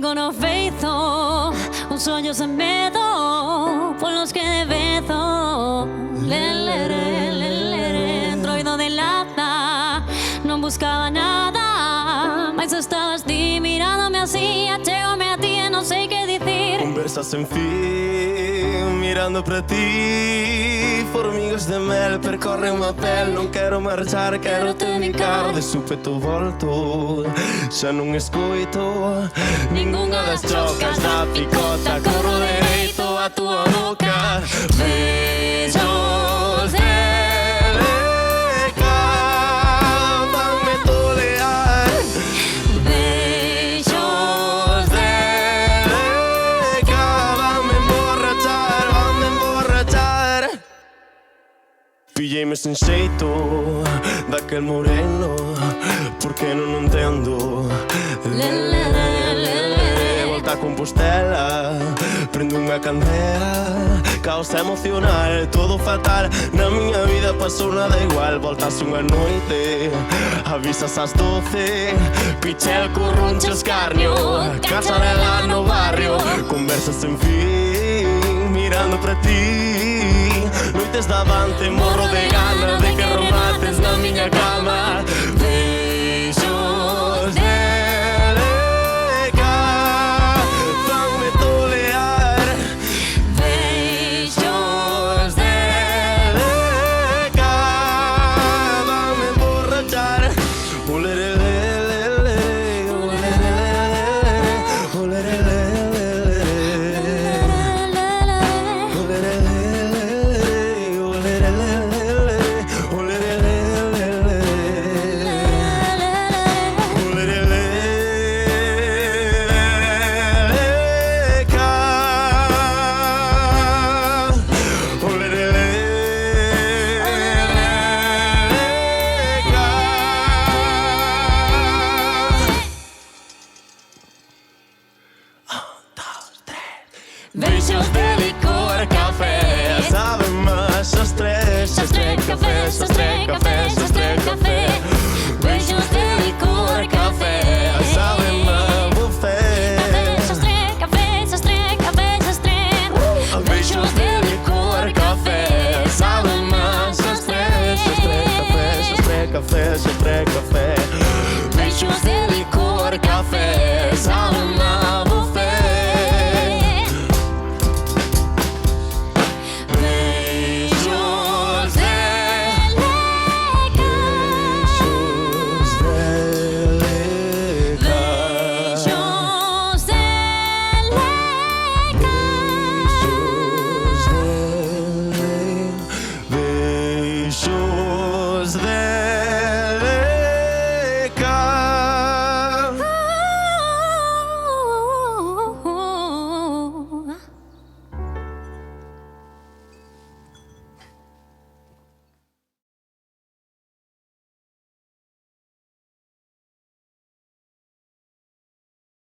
Tengono feito un sogno sen medo, por los que de vezo Entroido de lata, non buscaba nada, mas estabas ti mirándome así, achégome a ti e non sei que dicir. Conversas sen fin, mirando para ti, formigas de mel percorren a pel. Non quero marchar, quero te brincar de súpeto volto. Xa non escoito ningunha das chocas da picota. Corro dereito a tua boca, beijos de leca, vanme tolear. Beijos de Leca, vanme emborrachar. Pilleime sen xeito daquel moreno, porque non entendo. Volta a Compostela, prendo unha candela, caos emocional, todo fatal. Na miña vida pasou nada igual. Voltas unha noite, avisas ás 12, pichel, curruncho, escarnio, cacharela no barrio. Conversas sen fin, mirando para ti, noites davante, morro de gana de que romates na miña cama. Beijos de leca, vanme tolear. Beijos de Leca, vanme emborrachar. Olerelelele, olerelelele, olerelelele, olerelelele, olerelelele, Leca, Beijos de licor, café, sabe más sostre, sostre, café, sostre, café, sostre, café. Beijos de licor, café, Sabe más buffet. Sostre, café, sostre, café, sostre. Beijos de licor, café, sabe más sostre, sostre, café, sostre, café, sostre,